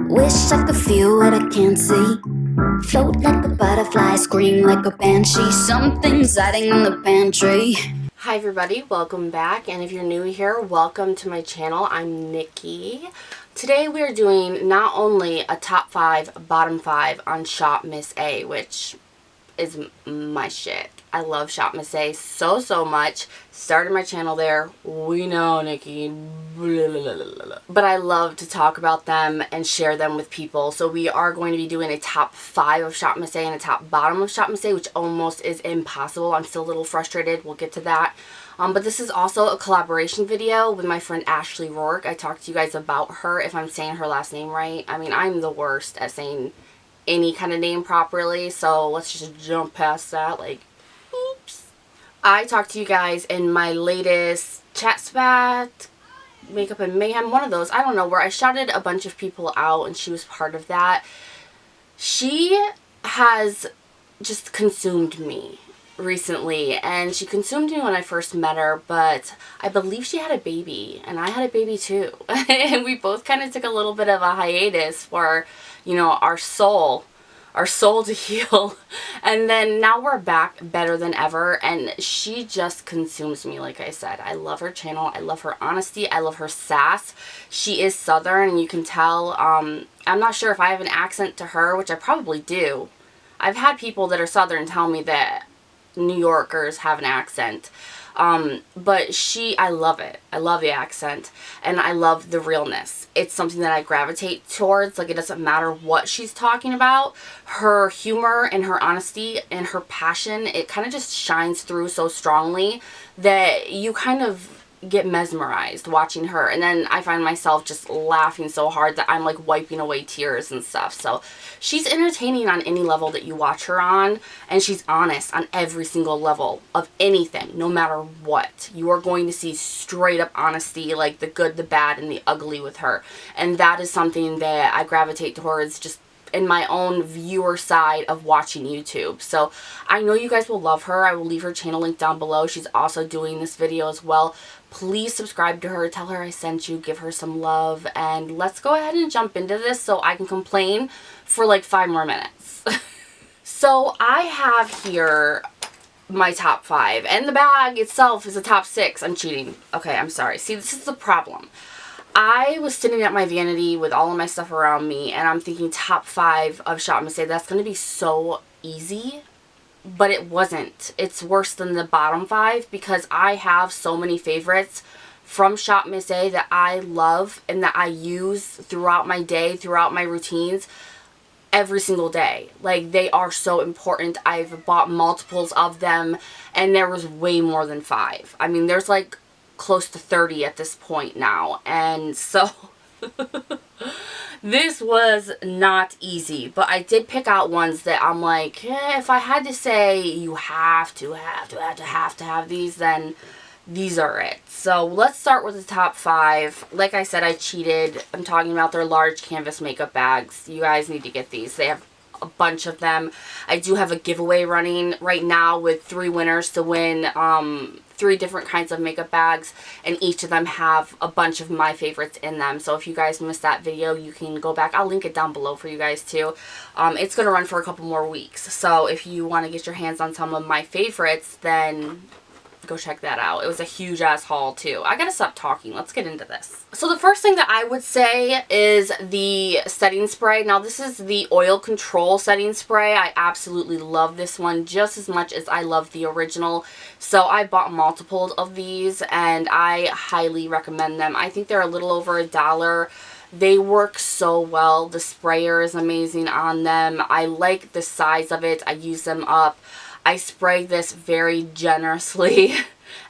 Wish I could feel what I can't see. Float like a butterfly, scream like a banshee. Something's hiding in the pantry. Hi everybody, welcome back, and if you're new here, welcome to my channel. I'm Nikki. Today we are doing not only a top 5, bottom 5 on ShopMissA, which is my shit. I love ShopMissA so much. Started my channel there. We know, Nikki. But I love to talk about them and share them with people. So we are going to be doing a top 5 of ShopMissA and a top bottom of ShopMissA, which almost is impossible. I'm still a little frustrated. We'll get to that. But this is also a collaboration video with my friend Ashley ROARK. I talked to you guys about her, if I'm saying her last name right. I mean, I'm the worst at saying any kind of name properly, so let's just jump past that. Like, oops. I talked to you guys in my latest chat spat, Makeup and Mayhem, one of those, I don't know, where I shouted a bunch of people out and she was part of that. She has just consumed me recently, and she consumed me when I first met her, but I believe she had a baby and I had a baby too. And we both kind of took a little bit of a hiatus for, you know, our soul to heal, and then now we're back better than ever, and she just consumes me. Like I said, I love her channel, I love her honesty, I love her sass. She is Southern, and you can tell. I'm not sure if I have an accent to her, which I probably do. I've had people that are Southern tell me that New Yorkers have an accent. But I love it. I love the accent, and I love the realness. It's something that I gravitate towards. Like, it doesn't matter what she's talking about. Her humor and her honesty and her passion, it kind of just shines through so strongly that you kind of get mesmerized watching her, and then I find myself just laughing so hard that I'm like wiping away tears and stuff. So she's entertaining on any level that you watch her on, and she's honest on every single level of anything, no matter what. You are going to see straight up honesty, like the good, the bad, and the ugly with her, and that is something that I gravitate towards just in my own viewer side of watching YouTube. So I know you guys will love her. I will leave her channel link down below. She's also doing this video as well. Please subscribe to her, tell her I sent you, give her some love, and let's go ahead and jump into this so I can complain for like 5 more minutes. So I have here my top 5, and the bag itself is a top 6. I'm cheating. Okay, I'm sorry. See, this is the problem. I was sitting at my vanity with all of my stuff around me, and I'm thinking top 5 of ShopMissA. That's going to be so easy, but it wasn't. It's worse than the bottom 5 because I have so many favorites from ShopMissA that I love and that I use throughout my day, throughout my routines, every single day. Like, they are so important. I've bought multiples of them, and there was way more than 5. I mean, there's like close to 30 at this point now, and so this was not easy, but I did pick out ones that I'm like, if I had to say you have to have these, then these are it. So let's start with the top 5. Like I said, I cheated. I'm talking about their large canvas makeup bags. You guys need to get these. They have a bunch of them. I do have a giveaway running right now with 3 winners to win 3 different kinds of makeup bags, and each of them have a bunch of my favorites in them. So if you guys missed that video, you can go back. I'll link it down below for you guys too. It's going to run for a couple more weeks. So if you want to get your hands on some of my favorites, then go check that out. It was a huge ass haul too. I gotta stop talking. Let's get into this. So the first thing that I would say is the setting spray. Now this is the oil control setting spray. I absolutely love this one just as much as I love the original. So I bought multiple of these, and I highly recommend them. I think they're a little over $1. They work so well. The sprayer is amazing on them. I like the size of it. I use them up. I spray this very generously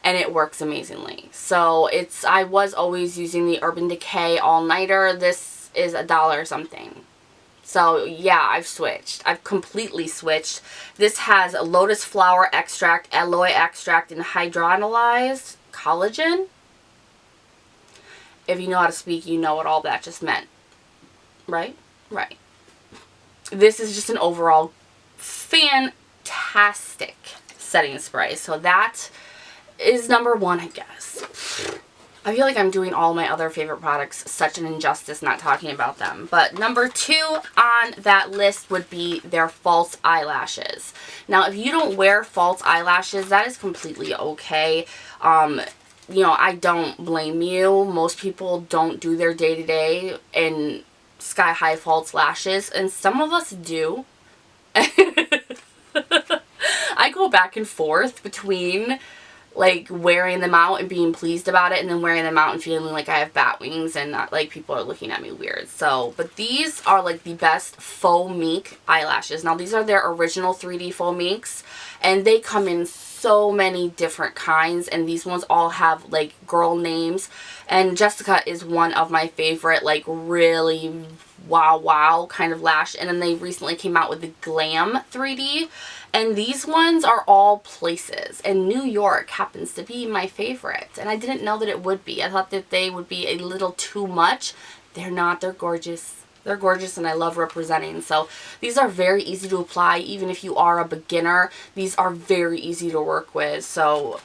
and it works amazingly. So I was always using the Urban Decay All-Nighter. This is $1 something. So yeah, I've switched. I've completely switched. This has lotus flower extract, aloe extract, and hydrolyzed collagen. If you know how to speak, you know what all that just meant. Right? Right. This is just an overall fantastic setting spray. So that is number 1, I guess. I feel like I'm doing all my other favorite products such an injustice not talking about them. But number 2 on that list would be their false eyelashes. Now, if you don't wear false eyelashes, that is completely okay. You know, I don't blame you. Most people don't do their day-to-day in sky-high false lashes, and some of us do. I go back and forth between like wearing them out and being pleased about it, and then wearing them out and feeling like I have bat wings and not, like people are looking at me weird. So, but these are like the best faux mink eyelashes. Now these are their original 3D faux minks, and they come in so many different kinds, and these ones all have like girl names, and Jessica is one of my favorite, like really wow kind of lash. And then they recently came out with the Glam 3D, and these ones are all places, and New York happens to be my favorite, and I didn't know that it would be. I thought that they would be a little too much. They're not. They're gorgeous. They're gorgeous, and I love representing. So these are very easy to apply. Even if you are a beginner, these are very easy to work with. So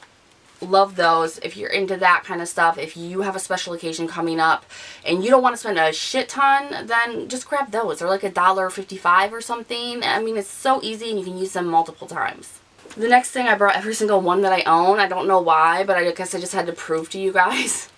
love those. If you're into that kind of stuff, if you have a special occasion coming up and you don't want to spend a shit ton, then just grab those. They're like $1.55 or something. I mean, it's so easy, and you can use them multiple times. The next thing, I brought every single one that I own. I don't know why, but I guess I just had to prove to you guys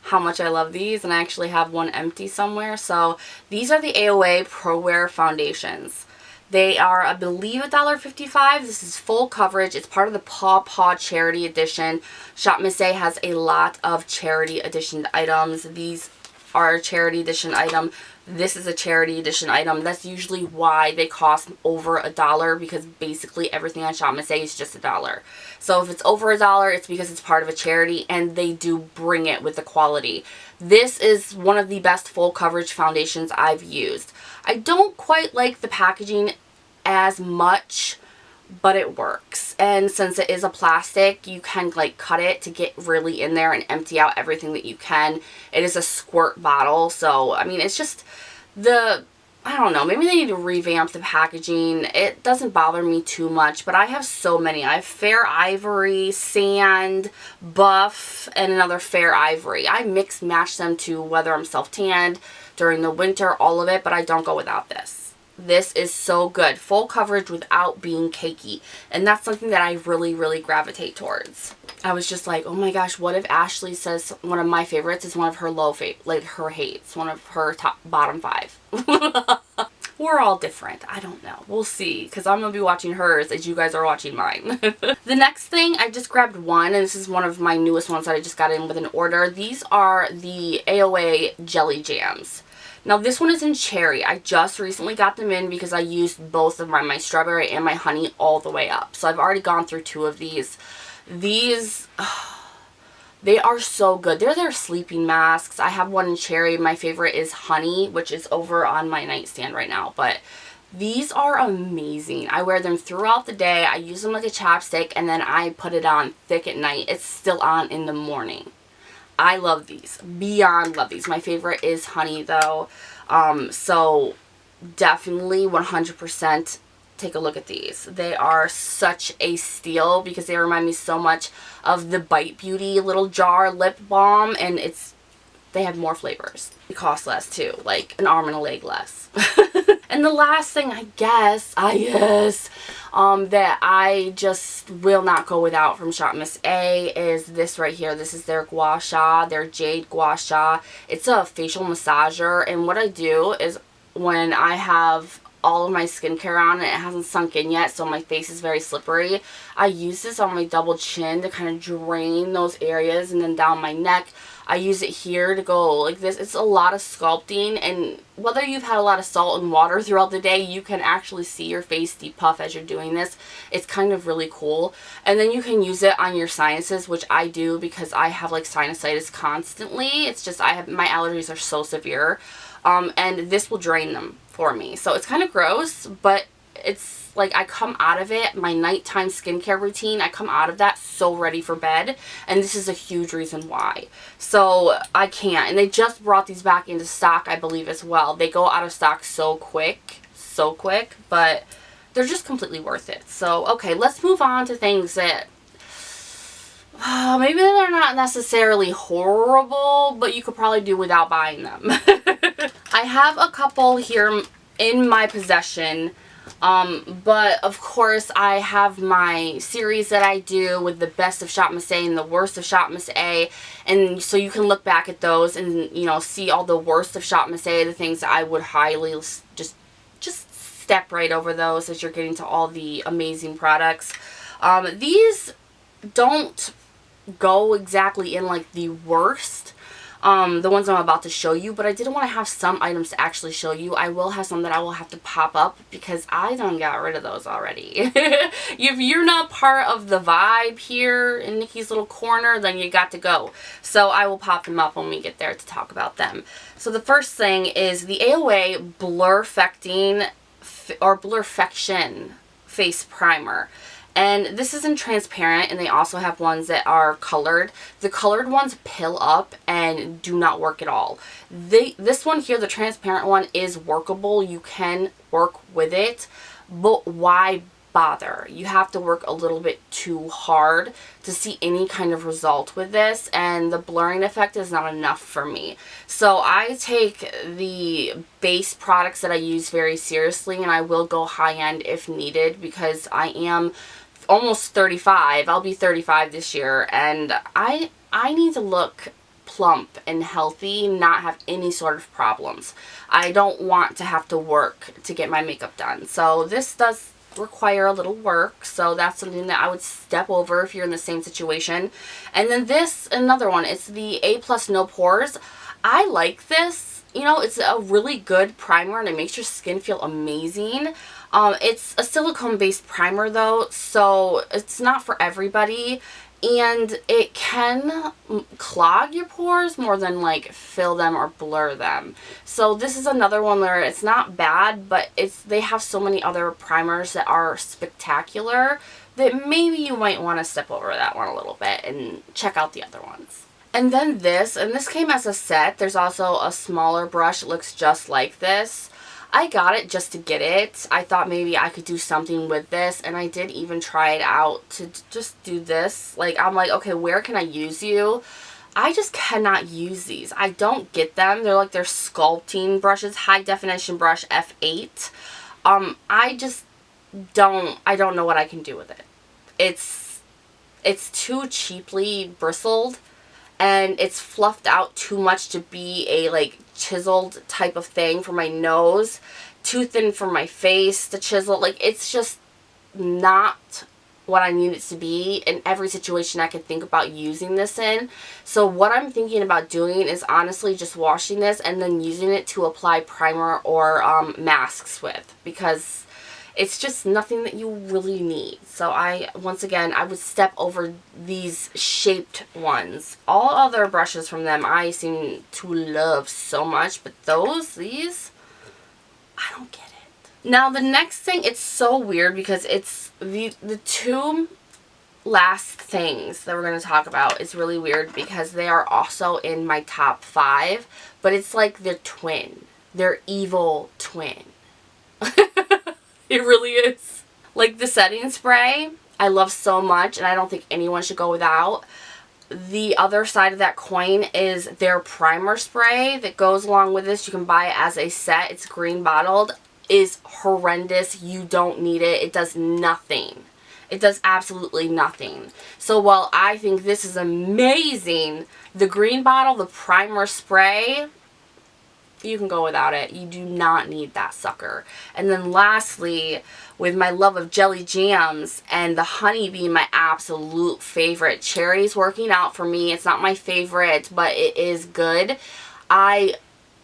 how much I love these, and I actually have one empty somewhere. So these are the AOA Pro Wear foundations. They are, I believe, $1.55. This is full coverage. It's part of the Paw Paw Charity Edition. ShopMissA has a lot of charity edition items. These are a charity edition item. This is a charity edition item. That's usually why they cost over $1, because basically everything on ShopMissA is just $1. So if it's over $1, it's because it's part of a charity, and they do bring it with the quality. This is one of the best full coverage foundations I've used. I don't quite like the packaging as much, but it works. And since it is a plastic, you can like cut it to get really in there and empty out everything that you can. It is a squirt bottle, so I mean, it's just I don't know, maybe they need to revamp the packaging. It doesn't bother me too much, but I have so many. I have Fair Ivory, Sand, Buff, and another Fair Ivory. I mix match them to whether I'm self-tanned during the winter, all of it, but I don't go without this. This is so good. Full coverage without being cakey. And that's something that I really gravitate towards. I was just like, oh my gosh, what if Ashley says one of my favorites is one of her like her hates, one of her bottom 5. We're all different. I don't know. We'll see, because I'm going to be watching hers as you guys are watching mine. The next thing, I just grabbed one, and this is one of my newest ones that I just got in with an order. These are the AOA Jelly Jams. Now this one is in cherry. I just recently got them in because I used both of my strawberry and my honey all the way up. So I've already gone through 2 of these. These, they are so good. They're their sleeping masks. I have one in cherry. My favorite is honey, which is over on my nightstand right now. But these are amazing. I wear them throughout the day. I use them like a chapstick, and then I put it on thick at night. It's still on in the morning. I love these. Beyond love these. My favorite is honey though. So definitely 100% take a look at these. They are such a steal because they remind me so much of the Bite Beauty little jar lip balm, and they have more flavors. They cost less too, like an arm and a leg less. And the last thing I guess, that I just will not go without from ShopMissA is this right here. This is their Gua Sha, their Jade Gua Sha. It's a facial massager, and what I do is when I have all of my skincare on and it hasn't sunk in yet, so my face is very slippery, I use this on my double chin to kind of drain those areas, and then down my neck. I use it here to go like this. It's a lot of sculpting, and whether you've had a lot of salt and water throughout the day, you can actually see your face depuff as you're doing this. It's kind of really cool. And then you can use it on your sinuses, which I do because I have like sinusitis constantly. It's just my allergies are so severe. And this will drain them for me. So it's kind of gross, but it's like I come out of it, my nighttime skincare routine, I come out of that so ready for bed, and this is a huge reason why. So I can't, and they just brought these back into stock, I believe, as well. They go out of stock so quick, but they're just completely worth it. So, okay, let's move on to things that maybe they're not necessarily horrible, but you could probably do without buying them. I have a couple here in my possession, but of course I have my series that I do with the best of ShopMissA and the worst of ShopMissA, and so you can look back at those and, you know, see all the worst of ShopMissA, the things that I would highly just step right over those as you're getting to all the amazing products. These don't go exactly in like the worst, the ones I'm about to show you, but I didn't want to have some items to actually show you. I will have some that I will have to pop up because I done got rid of those already. If you're not part of the vibe here in Niki's little corner, then you got to go. So I will pop them up when we get there to talk about them. So the first thing is the AOA BLUR-FECTION or BLUR-FECTION face primer. And this is in transparent, and they also have ones that are colored. The colored ones pill up and do not work at all. This one here, the transparent one, is workable. You can work with it, but why bother? You have to work a little bit too hard to see any kind of result with this, and the blurring effect is not enough for me. So I take the base products that I use very seriously, and I will go high-end if needed because I am almost 35. I'll be 35 this year, and I need to look plump and healthy, not have any sort of problems. I don't want to have to work to get my makeup done. So this does require a little work, so that's something that I would step over if you're in the same situation. And then this, another one, it's the A+ No Pores. I like this. You know, it's a really good primer and it makes your skin feel amazing. It's a silicone-based primer though, so it's not for everybody, and it can clog your pores more than like fill them or blur them. So this is another one where it's not bad, but they have so many other primers that are spectacular that maybe you might want to step over that one a little bit and check out the other ones. And then this, and this came as a set. There's also a smaller brush. It looks just like this. I got it just to get it. I thought maybe I could do something with this, and I did even try it out to just do this. Like, I'm like, okay, where can I use you? I just cannot use these. I don't get them. They're like, they're sculpting brushes, high definition brush F8. I just I don't know what I can do with it. It's too cheaply bristled, and it's fluffed out too much to be a like chiseled type of thing for my nose, too thin for my face to chisel. Like, it's just not what I need it to be in every situation I can think about using this in. So what I'm thinking about doing is honestly just washing this and then using it to apply primer or masks with, because it's just nothing that you really need. So once again, I would step over these shaped ones. All other brushes from them I seem to love so much, but these, I don't get it. Now the next thing, it's so weird because it's the two last things that we're going to talk about is really weird because they are also in my top 5, but it's like they're twin. They're evil twin. It really is. Like the setting spray, I love so much, and I don't think anyone should go without. The other side of that coin is their primer spray that goes along with this. You can buy it as a set. It's green bottled. Is horrendous. You don't need it. It does nothing. It does absolutely nothing. So while I think this is amazing, the green bottle, the primer spray, you can go without it. You do not need that sucker. And then lastly, with my love of jelly jams and the honey being my absolute favorite. Cherry's working out for me. It's not my favorite, but it is good.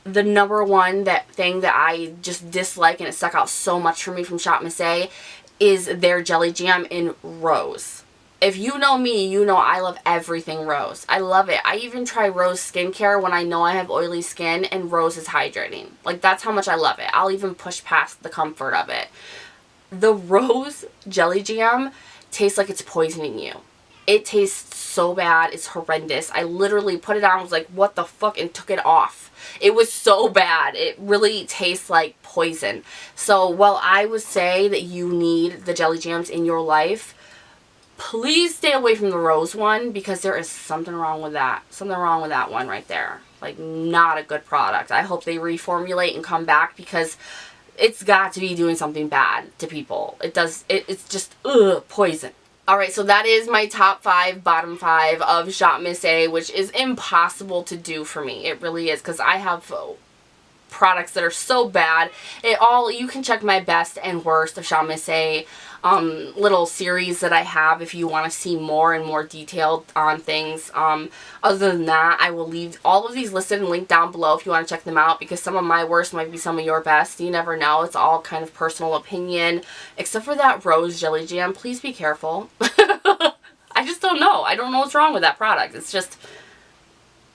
The number one thing that I just dislike, and it stuck out so much for me from ShopMissA, is their jelly jam in rose. If you know me, you know I love everything rose. I love it. I even try rose skincare when I know I have oily skin, and rose is hydrating. Like, that's how much I love it. I'll even push past the comfort of it. The rose jelly jam tastes like it's poisoning you. It tastes so bad. It's horrendous. I literally put it on and was like, what the fuck, and took it off. It was so bad. It really tastes like poison. So while I would say that you need the jelly jams in your life, Please stay away from the rose one because there is something wrong with that. Something wrong with that one right there. Like, not a good product. I hope they reformulate and come back because it's got to be doing something bad to people. It's just, poison. Alright, so that is my top 5, bottom 5 of ShopMissA, which is impossible to do for me. It really is, because I have products that are so bad. You can check my best and worst of ShopMissA little series that I have if you want to see more and more detailed on things. Other than that, I will leave all of these listed and linked down below if you want to check them out, because some of my worst might be some of your best. You never know. It's all kind of personal opinion. Except for that rose jelly jam. Please be careful. I just don't know. I don't know what's wrong with that product. It's just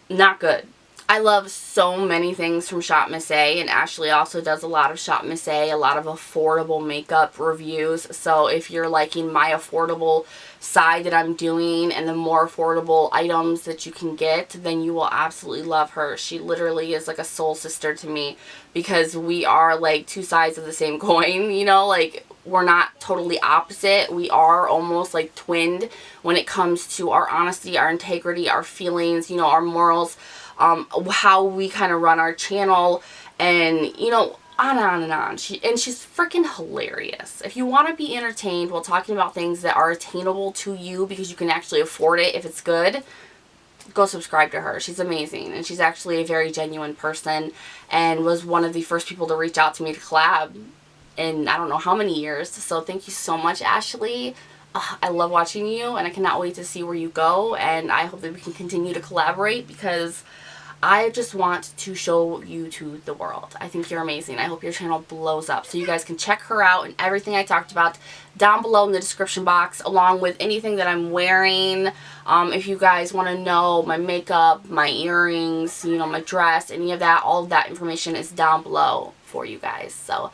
not good. I love so many things from ShopMissA, and Ashley also does a lot of ShopMissA, a lot of affordable makeup reviews. So if you're liking my affordable side that I'm doing and the more affordable items that you can get, then you will absolutely love her. She literally is like a soul sister to me, because we are like two sides of the same coin, you know, like we're not totally opposite. We are almost like twinned when it comes to our honesty, our integrity, our feelings, you know, our morals, how we kind of run our channel, and you know, on and on and on. She's freaking hilarious. If you want to be entertained while talking about things that are attainable to you because you can actually afford it if it's good, go subscribe to her. She's amazing, and she's actually a very genuine person and was one of the first people to reach out to me to collab in I don't know how many years. So thank you so much, Ashley. I love watching you, and I cannot wait to see where you go, and I hope that we can continue to collaborate, because I just want to show you to the world. I think you're amazing. I hope your channel blows up. So you guys can check her out and everything I talked about down below in the description box, along with anything that I'm wearing. If you guys want to know my makeup, my earrings, you know, my dress, any of that, all of that information is down below for you guys. So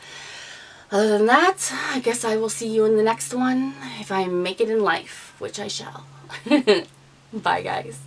other than that, I guess I will see you in the next one if I make it in life, which I shall. Bye, guys.